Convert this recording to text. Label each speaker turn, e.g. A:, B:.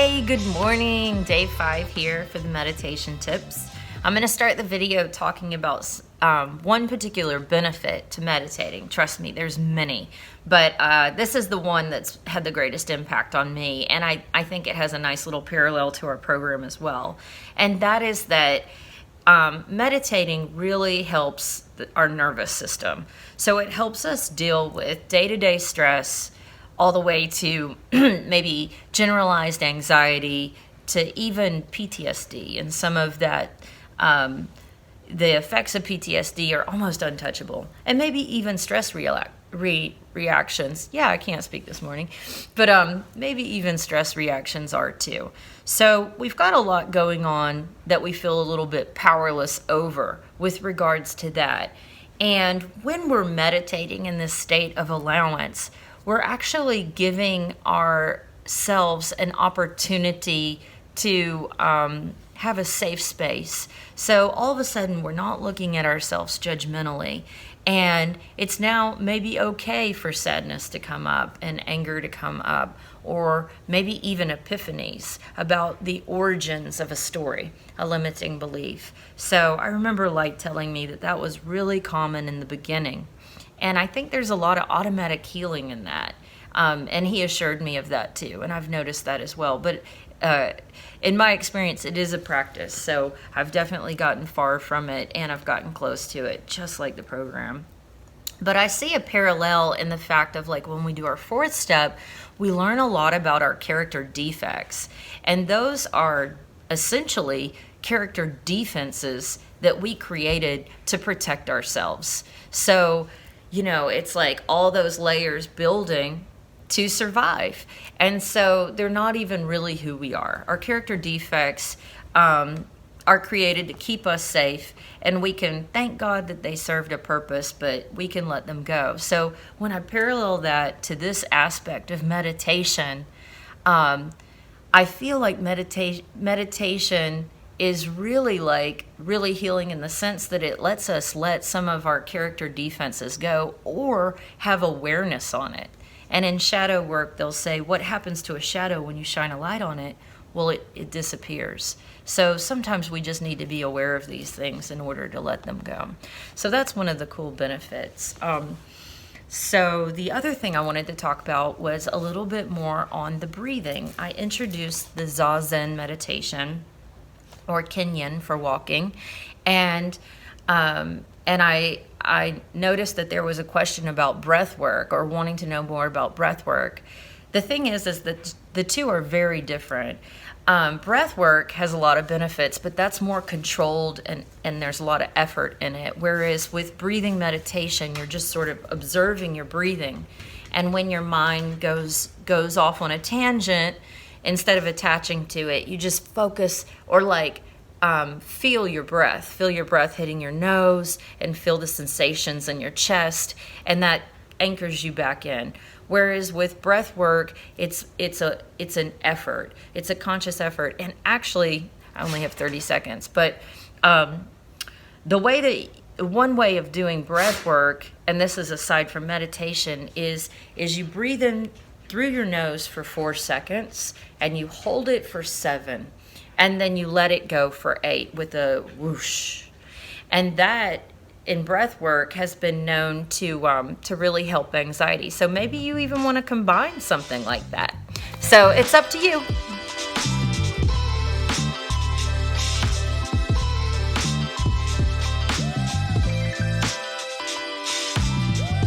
A: Hey, good morning. Day 5 here for the meditation tips. I'm going to start the video talking about one particular benefit to meditating. Trust me, there's many, but this is the one that's had the greatest impact on me, and I think it has a nice little parallel to our program as well. And that is that meditating really helps our nervous system. So it helps us deal with day-to-day stress, all the way to maybe generalized anxiety, to even PTSD. And some of that, the effects of PTSD are almost untouchable. And maybe even stress reactions. Yeah, I can't speak this morning. But maybe even stress reactions are too. So we've got a lot going on that we feel a little bit powerless over with regards to that. And when we're meditating in this state of allowance, we're actually giving ourselves an opportunity to have a safe space. So all of a sudden, we're not looking at ourselves judgmentally. And it's now maybe okay for sadness to come up and anger to come up, or maybe even epiphanies about the origins of a story, a limiting belief. So I remember Light telling me that was really common in the beginning. And I think there's a lot of automatic healing in that. And he assured me of that too. And I've noticed that as well. But in my experience, it is a practice. So I've definitely gotten far from it, and I've gotten close to it, just like the program. But I see a parallel in the fact of, like, when we do our 4th step, we learn a lot about our character defects. And those are essentially character defenses that we created to protect ourselves. So, it's like all those layers building to survive. And so they're not even really who we are. Our character defects are created to keep us safe, and we can thank God that they served a purpose, but we can let them go. So when I parallel that to this aspect of meditation, I feel like meditation is really healing in the sense that it lets us let some of our character defenses go or have awareness on it. And in shadow work, they'll say, what happens to a shadow when you shine a light on it? Well, it disappears. So sometimes we just need to be aware of these things in order to let them go. So that's one of the cool benefits. So the other thing I wanted to talk about was a little bit more on the breathing. I introduced the Zazen meditation, or Kenyan for walking, and I noticed that there was a question about breath work, or wanting to know more about breath work. The thing is that the two are very different. Breath work has a lot of benefits, but that's more controlled, and there's a lot of effort in it. Whereas with breathing meditation, you're just sort of observing your breathing. And when your mind goes off on a tangent, instead of attaching to it, you just focus, or feel your breath hitting your nose, and feel the sensations in your chest, and that anchors you back in. Whereas with breath work, it's an effort. It's a conscious effort. And actually, I only have 30 seconds, but one way of doing breath work, and this is aside from meditation, is you breathe in through your nose for 4 seconds, and you hold it for 7, and then you let it go for 8 with a whoosh. And that, in breath work, has been known to really help anxiety. So maybe you even want to combine something like that. So it's up to you.